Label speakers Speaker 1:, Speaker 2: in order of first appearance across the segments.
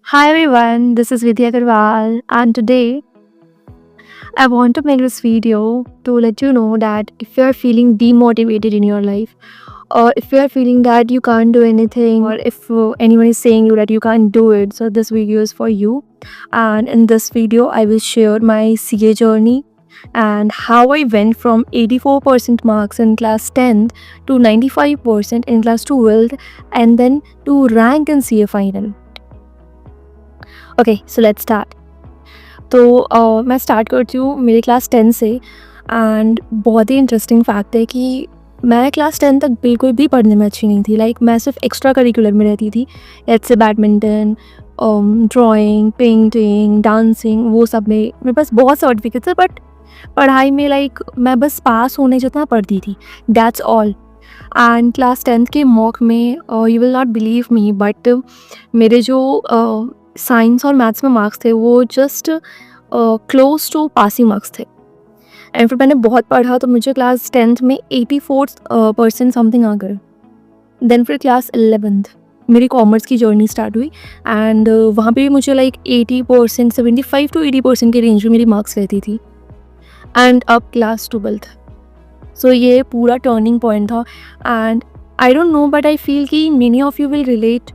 Speaker 1: Hi everyone, this is Vidya Agarwal, and today I want to make this video to let you know that if you are feeling demotivated in your life, or if you are feeling that you can't do anything, or if anyone is saying you that you can't do it, so this video is for you. And in this video, I will share my CA journey and how I went from 84% marks in class 10th to 95% in class 12th, and then to rank in CA final. Okay so let's start. तो मैं start करती हूँ मेरे class 10 से। And बहुत ही interesting fact है कि मैं क्लास 10 तक बिल्कुल भी पढ़ने में अच्छी नहीं थी। लाइक मैं सिर्फ एक्स्ट्रा करिकुलर में रहती थी, जैसे बैडमिंटन, ड्राइंग, पेंटिंग, डांसिंग, वो सब में मेरे पास बहुत सर्टिफिकेट्स है, बट पढ़ाई में लाइक मैं बस पास होने जितना पढ़ती थी, that's all. And class 10th के मॉक में you will not believe me, but मेरे जो साइंस और मैथ्स में मार्क्स थे वो just close to passing marks थे। एंड फिर मैंने बहुत पढ़ा तो मुझे क्लास 10th में 84% समथिंग आ गए। देन फिर क्लास 11th मेरी कॉमर्स की जर्नी स्टार्ट हुई, एंड वहाँ पे भी मुझे लाइक 80%, 75 to 80% के रेंज में मेरी मार्क्स रहती थी। एंड अब क्लास 12th, सो ये पूरा टर्निंग पॉइंट था। And I don't know, but I feel कि many of you will relate.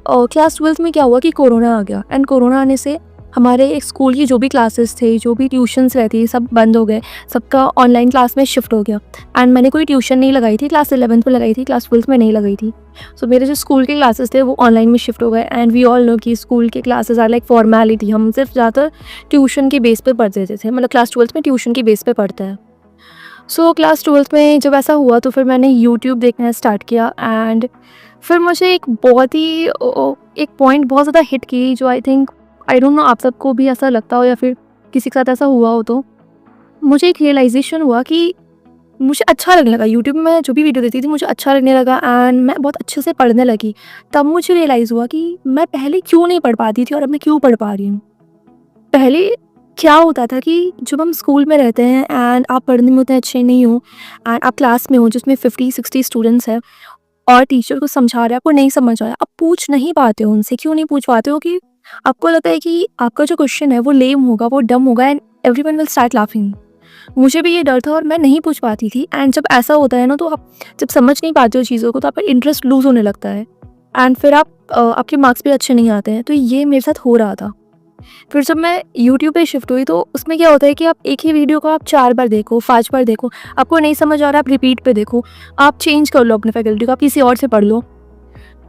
Speaker 1: Class 12th में क्या हुआ कि कोरोना आ गया, एंड कोरोना आने से हमारे एक स्कूल की जो भी क्लासेस थे, जो भी ट्यूशन्स रहती, सब बंद हो गए, सबका ऑनलाइन क्लास में शिफ्ट हो गया। एंड मैंने कोई ट्यूशन नहीं लगाई थी, क्लास 11th में लगाई थी, क्लास 12th में नहीं लगाई थी। सो मेरे जो स्कूल के क्लासेस थे वो ऑनलाइन में शिफ्ट हो गए। एंड वी ऑल नो कि स्कूल के क्लासेस आर लाइक फॉर्मेलिटी, हम सिर्फ ज़्यादातर ट्यूशन के बेस पे पढ़ते थे, मतलब क्लास 12th में ट्यूशन के बेस पे पढ़ते हैं। सो क्लास 12th में जब ऐसा हुआ तो फिर मैंने यूट्यूब देखना स्टार्ट किया। एंड फिर मुझे एक बहुत ही एक पॉइंट बहुत ज़्यादा हिट की, जो I think, I don't no आप सबको भी ऐसा लगता हो या फिर किसी के साथ ऐसा हुआ हो। तो मुझे एक रियलाइजेशन हुआ कि मुझे अच्छा लगने लगा, यूट्यूब में मैं जो भी वीडियो देखती थी मुझे अच्छा लगने लगा, एंड मैं बहुत अच्छे से पढ़ने लगी। तब मुझे रियलाइज़ हुआ कि मैं पहले क्यों नहीं पढ़ पाती थी और अब मैं क्यों पढ़ पा रही हूँ। पहले क्या होता था कि जब हम स्कूल में रहते हैं एंड आप पढ़ने में उतने अच्छे नहीं हो, एंड आप क्लास में हो जिसमें 50-60 स्टूडेंट्स हैं, और टीचर को समझा रहा है, आपको नहीं समझ आया, आप पूछ नहीं पाते हो उनसे। क्यों नहीं पूछ पाते हो? कि आपको लगता है कि आपका जो क्वेश्चन है वो लेम होगा, वो डम होगा, and everyone will start laughing. मुझे भी ये डर था और मैं नहीं पूछ पाती थी। एंड जब ऐसा होता है ना, तो आप जब समझ नहीं पाते हो चीज़ों को तो आपका इंटरेस्ट लूज़ होने लगता है, एंड फिर आपके मार्क्स भी अच्छे नहीं आते हैं। तो ये मेरे साथ हो रहा था। फिर जब मैं यूट्यूब पे शिफ्ट हुई तो उसमें क्या होता है कि आप एक ही वीडियो को आप 4 बार देखो, 5 बार देखो, आपको नहीं समझ आ रहा आप रिपीट पे देखो, आप चेंज कर लो अपने फैकल्टी को, आप किसी और से पढ़ लो।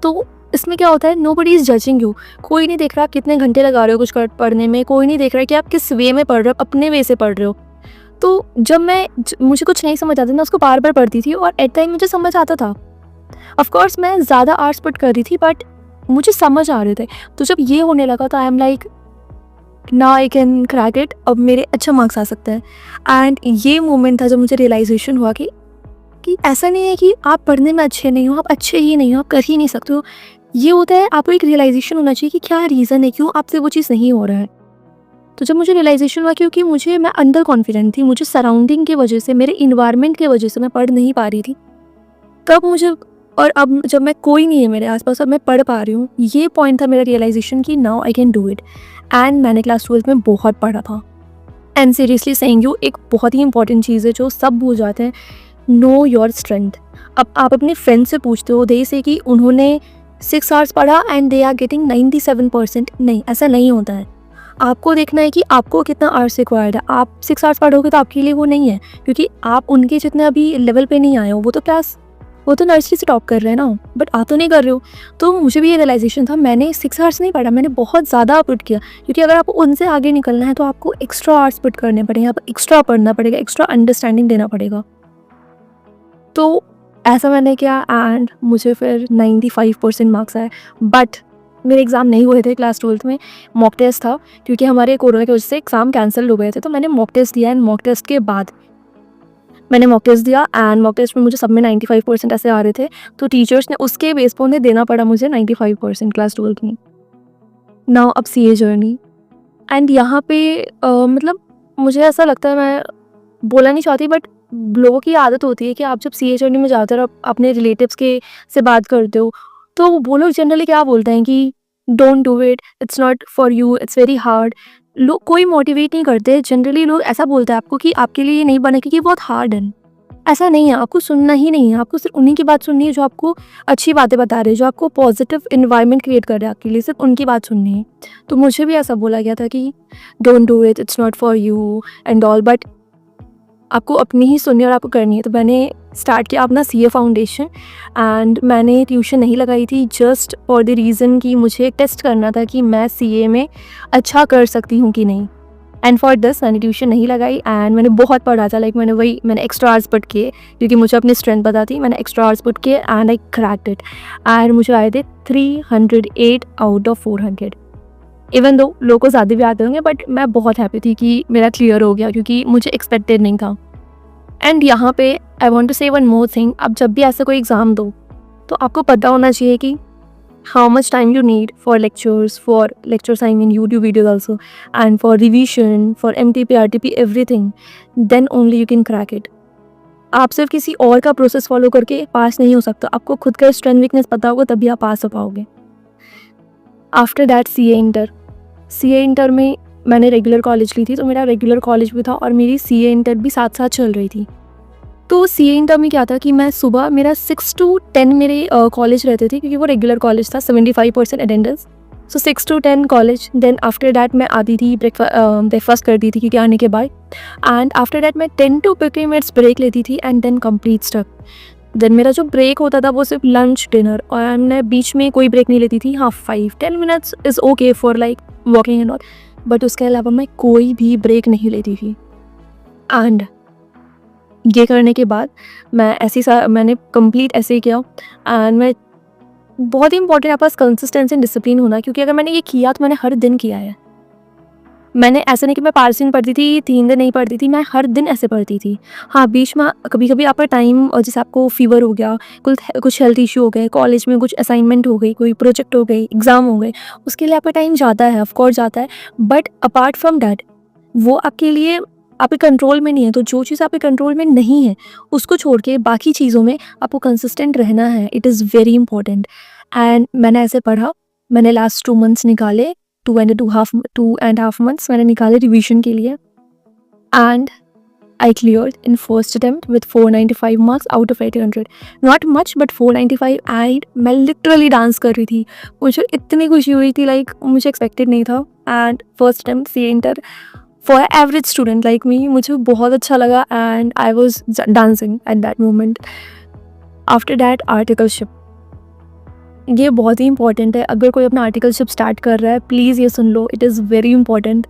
Speaker 1: तो इसमें क्या होता है, नोबडी इज़ जजिंग यू। कोई नहीं देख रहा आप कितने घंटे लगा रहे हो कुछ पढ़ने में, कोई नहीं देख रहा कि आप किस वे में पढ़ रहे हो, अपने वे से पढ़ रहे हो। तो जब मुझे कुछ नहीं समझ आता, मैं उसको बार बार पढ़ती थी और एट टाइम मुझे समझ आता था। ऑफकोर्स मैं ज़्यादा आर्ट्स पुट कर रही थी, बट मुझे समझ आ रहे थे। तो जब ये होने लगा तो आई एम लाइक, ना आई कैन क्रैक इट, अब मेरे अच्छा मार्क्स आ सकते हैं। एंड ये मोमेंट था जब मुझे रियलाइजेशन हुआ कि ऐसा नहीं है कि आप पढ़ने में अच्छे नहीं हो, आप अच्छे ही नहीं हो, आप कर ही नहीं सकते हो। ये होता है, आपको एक रियलाइजेशन होना चाहिए कि क्या रीज़न है, क्यों आपसे वो चीज़ नहीं हो रहा है। तो जब मुझे रियलाइजेशन हुआ, क्योंकि मैं अंडर कॉन्फिडेंट थी, मुझे सराउंडिंग की वजह से, मेरे इन्वायरमेंट की वजह से मैं पढ़ नहीं पा रही थी। तब मुझे, और अब जब मैं कोई नहीं है मेरे आसपास और मैं पढ़ पा रही हूँ, ये पॉइंट था मेरा रियलाइजेशन कि now I can do it. And मैंने क्लास 12th में बहुत पढ़ा था। एंड सीरियसली सेइंग यू, एक बहुत ही इंपॉर्टेंट चीज़ है जो सब भूल जाते हैं, नो योर स्ट्रेंथ। अब आप अपने फ्रेंड से पूछते हो दे से कि उन्होंने 6 आवर्स पढ़ा एंड दे आर गेटिंग 97%। नहीं, ऐसा नहीं होता है। आपको देखना है कि आपको कितना आवर्स रिक्वायर्ड है। आप 6 आवर्स पढ़ोगे तो आपके लिए वो नहीं है, क्योंकि आप उनके जितने अभी लेवल पे नहीं आए हो। वो तो नर्सरी से टॉप कर रहे हैं ना, बट आप तो नहीं कर रहे हो। तो मुझे भी ये रियलाइजेशन था, मैंने 6 आवर्स नहीं पढ़ा, मैंने बहुत ज़्यादा पुट किया। क्योंकि अगर आपको उनसे आगे निकलना है तो आपको एक्स्ट्रा आवर्स पुट करने पड़ेंगे, आपको एक्स्ट्रा पढ़ना पड़ेगा, एक्स्ट्रा अंडरस्टैंडिंग देना पड़ेगा। तो ऐसा मैंने किया एंड मुझे फिर 95% मार्क्स आए। बट मेरे एग्ज़ाम नहीं हुए थे क्लास 12th में, मॉक टेस्ट था। क्योंकि हमारे कोरोना की वजह से एग्ज़ाम कैंसिल हो गए थे, तो मैंने मॉक टेस्ट दिया। एंड मॉक टेस्ट के बाद मैंने मॉक टेस्ट दिया, एंड मॉक टेस्ट में मुझे सब में 95% ऐसे आ रहे थे। तो टीचर्स ने उसके बेस पर उन्हें देना पड़ा मुझे 95% क्लास 12th में। नाउ अब CA जर्नी, एंड यहाँ पे मतलब मुझे ऐसा लगता है, मैं बोलना नहीं चाहती, बट लोगों की आदत होती है कि आप जब CA जर्नी में जाते हो और अपने रिलेटिव्स के से बात करते हो, तो वो लोग जनरली क्या बोलते हैं कि don't do it, it's not for you, it's very hard. लोग कोई मोटिवेट नहीं करते। जनरली लोग ऐसा बोलते हैं आपको कि आपके लिए ये नहीं बना क्योंकि ये बहुत हार्ड है। ऐसा नहीं है, आपको सुनना ही नहीं है, आपको सिर्फ उन्हीं की बात सुननी है जो आपको अच्छी बातें बता रहे हैं, जो आपको पॉजिटिव इन्वायरमेंट क्रिएट कर रहे हैं आपके लिए, सिर्फ उनकी बात सुननी है। तो मुझे भी ऐसा बोला गया था कि don't do it, it's not for you and all, but आपको अपनी ही सुननी है और आपको करनी है। तो मैंने स्टार्ट किया अपना सीए फाउंडेशन एंड मैंने ट्यूशन नहीं लगाई थी जस्ट फॉर द रीज़न कि मुझे टेस्ट करना था कि मैं सीए में अच्छा कर सकती हूँ कि नहीं। एंड फॉर दिस मैंने ट्यूशन नहीं लगाई एंड मैंने बहुत पढ़ा था। लाइक मैंने एक्स्ट्रा आवर्स पुट किए क्योंकि मुझे अपनी स्ट्रेंथ पता थी। मैंने एक्स्ट्रा आवर्स पुट किए and I cracked it and मुझे आए थे 308 आउट ऑफ 400। इवन दो लोगों को ज़्यादा भी आते होंगे बट मैं बहुत हैप्पी थी कि मेरा क्लियर हो गया क्योंकि मुझे एक्सपेक्टेड नहीं था। एंड यहाँ पे आई वॉन्ट टू से वन मोर थिंग, आप जब भी ऐसा कोई एग्ज़ाम दो तो आपको पता होना चाहिए कि how much time you need for lectures I mean YouTube videos also, and for revision, for MTP, RTP, everything, then only you can crack it. आप सिर्फ किसी और का प्रोसेस फॉलो करके पास नहीं हो सकता। आपको खुद का स्ट्रेंथ वीकनेस पता होगा तभी आप पास हो पाओगे। आफ्टर दैट सीए इंटर में मैंने रेगुलर कॉलेज ली थी, तो मेरा रेगुलर कॉलेज भी था और मेरी सीए इंटर भी साथ साथ चल रही थी। तो सीए इंटर में क्या था कि मैं सुबह मेरा 6 to 10 मेरे कॉलेज रहते थे क्योंकि वो रेगुलर कॉलेज था, 75% attendance. So 6 to 10 college, then after that मैं आती थी ब्रेकफास्ट करती थी क्योंकि आने के बाद, एंड आफ्टर दैट मैं 10 to 15 मिनट्स ब्रेक लेती थी and then complete stuff. Then मेरा जो ब्रेक होता था वो सिर्फ लंच डिनर, और मैं बीच में कोई ब्रेक नहीं लेती थी। हाँ 5-10 minutes is okay for like walking and all, but उसके अलावा मैं कोई भी ब्रेक नहीं लेती थी। एंड ये करने के बाद मैंने कंप्लीट ऐसे ही किया। एंड मैं बहुत ही इंपॉर्टेंट आपके पास कंसिस्टेंसी एंड डिसिप्लिन होना, क्योंकि अगर मैंने ये किया तो मैंने हर दिन किया है। मैंने ऐसा नहीं कि मैं 5 दिन पढ़ती थी 3 दिन नहीं पढ़ती थी, मैं हर दिन ऐसे पढ़ती थी। हाँ बीच में कभी कभी आपका टाइम, जैसे आपको फीवर हो गया, कुछ हेल्थ इशू हो गए, कॉलेज में कुछ असाइनमेंट हो गई, कोई प्रोजेक्ट हो गई, एग्ज़ाम हो गए, उसके लिए आपका टाइम जाता है, ऑफकोर्स जाता है। बट अपार्ट फ्रॉम डैट वो आपके लिए आपके कंट्रोल में नहीं है। तो जो चीज़ आपके कंट्रोल में नहीं है उसको छोड़ के बाकी चीज़ों में आपको कंसिस्टेंट रहना है। It is very important. And मैंने ऐसे पढ़ा, मैंने लास्ट 2 मंथ्स निकाले, 2.5 मंथ्स मैंने निकाले रिवीजन के लिए, and I cleared in first attempt with 495 marks out of 800। Not much but 495। And मैं लिटरली डांस कर रही थी, मुझे इतनी खुशी हुई थी, लाइक मुझे एक्सपेक्टेड नहीं था। And first attempt C inter for average student like me, मुझे बहुत अच्छा लगा and I was dancing at that moment. After that articleship, ये बहुत ही इंपॉर्टेंट है। अगर कोई अपना आर्टिकलशिप स्टार्ट कर रहा है प्लीज़ ये सुन लो, इट इज़ वेरी इंपॉर्टेंट।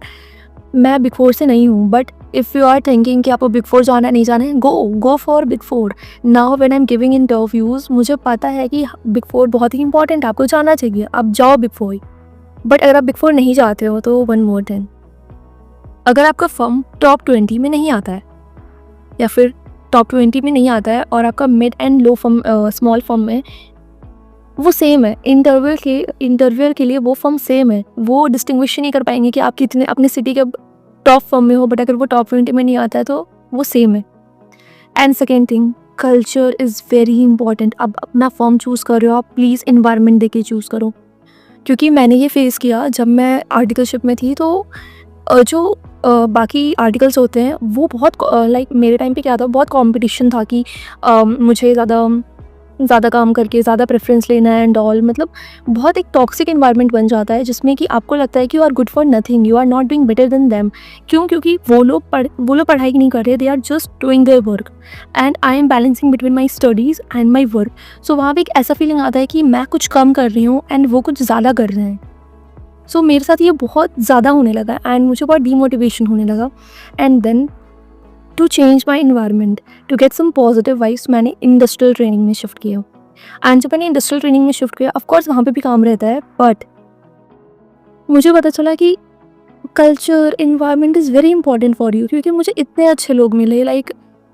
Speaker 1: मैं बिग 4 से नहीं हूँ, but if you are thinking कि आपको बिग 4 जाना है, नहीं जाना है, go for big 4। Now when I am giving interviews, मुझे पता है कि बिग 4 बहुत ही इंपॉर्टेंट है, आपको जाना चाहिए, आप जाओ बिग 4। बट अगर आप बिग 4 नहीं जाते हो तो वन मोर थिंग, अगर आपका फर्म टॉप 20 में नहीं आता है या फिर टॉप 20 में नहीं आता है और आपका mid and low firm, small firm में, वो सेम है। इंटरव्यूअर के लिए वो फर्म सेम है। वो डिस्टिंग्विश नहीं कर पाएंगे कि आप कितने अपनी सिटी के टॉप फर्म में हो, बट अगर वो टॉप 20 में नहीं आता है तो वो सेम है। And second thing, culture is very important. अब अपना फर्म चूज़ कर रहे हो आप, प्लीज़ इन्वायरमेंट देके चूज़ करो, क्योंकि मैंने ये फेस किया जब मैं आर्टिकलशिप में थी। तो जो बाकी आर्टिकल्स होते हैं वो बहुत लाइक मेरे टाइम पे क्या था, बहुत कंपटीशन था कि मुझे ज़्यादा काम करके ज़्यादा प्रेफरेंस लेना है एंड ऑल। मतलब बहुत एक टॉक्सिक इन्वायरमेंट बन जाता है जिसमें कि आपको लगता है कि you are good for nothing, you are not doing better than them. क्यों? क्योंकि वो लोग पढ़ाई नहीं कर रहे, they are just doing their work and I am balancing between my studies and my work. So वहाँ पर एक ऐसा फीलिंग आता है कि मैं कुछ कम कर रही हूँ एंड वो कुछ ज़्यादा कर रहे हैं। सो मेरे साथ ये बहुत ज़्यादा होने लगा एंड मुझे बहुत डीमोटिवेशन होने लगा। And then to change my environment, to get some positive vibes, मैंने इंडस्ट्रियल ट्रेनिंग में शिफ्ट किया। एंड जब मैंने इंडस्ट्रियल ट्रेनिंग में शिफ्ट किया, ऑफकोर्स वहाँ पे भी काम रहता है, बट मुझे पता चला कि culture environment is very important for you. क्योंकि मुझे इतने अच्छे लोग मिले, like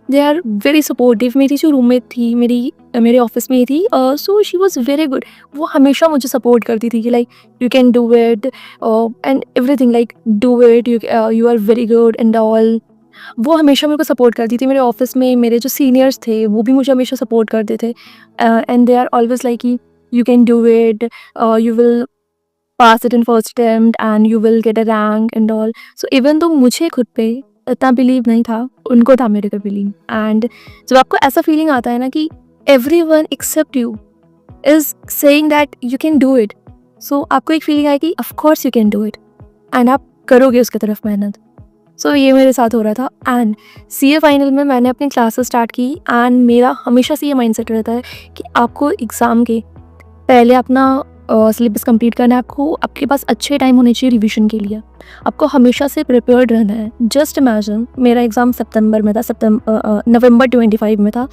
Speaker 1: they are very supportive. मेरी जो रूममेट थी मेरे ऑफिस में ही थी, so she was very good. वो हमेशा मुझे सपोर्ट करती थी कि like you can do it and everything, like do it, you are very good and all. वो हमेशा मेरे को सपोर्ट करती थी। मेरे ऑफिस में मेरे जो सीनियर्स थे वो भी मुझे हमेशा सपोर्ट करते थे and they are always like you can do it, you will pass it in first attempt and you will get a rank and all. So even though मुझे खुद पे इतना बिलीव नहीं था, उनको था मेरे पे बिलीव। एंड जब आपको ऐसा फीलिंग आता है ना कि everyone except you is saying that you can do it, so आपको एक फीलिंग आए कि of course you can do it and आप करोगे उसकी तरफ मेहनत। सो ये मेरे साथ हो रहा था। एंड सीए फाइनल में मैंने अपनी क्लासेस स्टार्ट की एंड मेरा हमेशा से ये माइंडसेट रहता है कि आपको एग्ज़ाम के पहले अपना सिलेबस कंप्लीट करना है। आपको आपके पास अच्छे टाइम होने चाहिए रिवीजन के लिए, आपको हमेशा से प्रिपेयर्ड रहना है। जस्ट इमेजिन मेरा एग्ज़ाम सितंबर में था, नवंबर 25 में था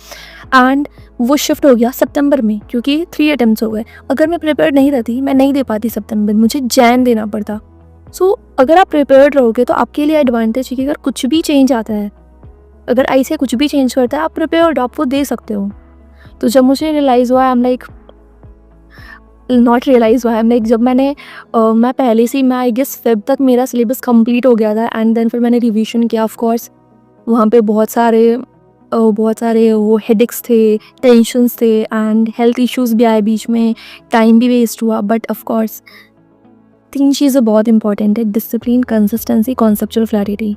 Speaker 1: एंड वो शिफ्ट हो गया सितंबर में क्योंकि 3 अटेम्प्ट्स हो गए। अगर मैं प्रिपेयर्ड नहीं रहती मैं नहीं दे पाती सितंबर, मुझे जैन देना पड़ता। सो अगर आप प्रिपेयर्ड रहोगे तो आपके लिए एडवांटेज है कि अगर कुछ भी चेंज आता है, अगर ऐसे कुछ भी चेंज करता है, आप प्रिपेयर्ड, आप वो दे सकते हो। तो जब मुझे रियलाइज़ हुआ, I am like not realise हुआ है, लाइक जब मैं पहले से ही, मैं आई गेस फेब तक मेरा सिलेबस कंप्लीट हो गया था एंड देन फिर मैंने रिवीजन किया। ऑफ कोर्स वहाँ पे बहुत सारे वो हेडेक्स थे, टेंशन्स थे एंड हेल्थ इश्यूज़ भी आए बीच में, टाइम भी वेस्ट हुआ। बट ऑफ कोर्स 3 चीज़ें बहुत इंपॉर्टेंट है, discipline, consistency, conceptual clarity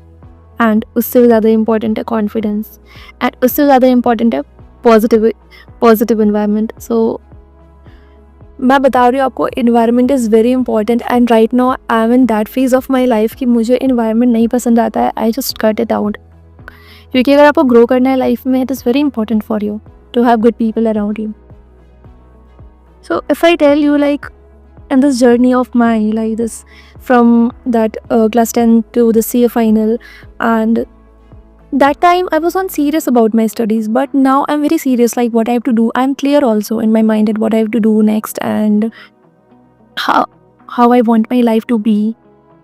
Speaker 1: and उससे भी ज़्यादा इंपॉर्टेंट है कॉन्फिडेंस एंड उससे ज़्यादा इंपॉर्टेंट है पॉजिटिव इन्वायरमेंट। सो मैं बता रही हूँ आपको, environment is very important and right now I am in that phase of my life कि मुझे इन्वायरमेंट नहीं पसंद आता है, I just cut it out. क्योंकि अगर आपको ग्रो करना है लाइफ में, it is very important for you to have good people around you. So if I tell you like in this journey of mine, like this from that class 10 to the CA final, and that time I was not serious about my studies, but now I'm very serious, like what I have to do. I'm clear also in my mind at what I have to do next and how I want my life to be.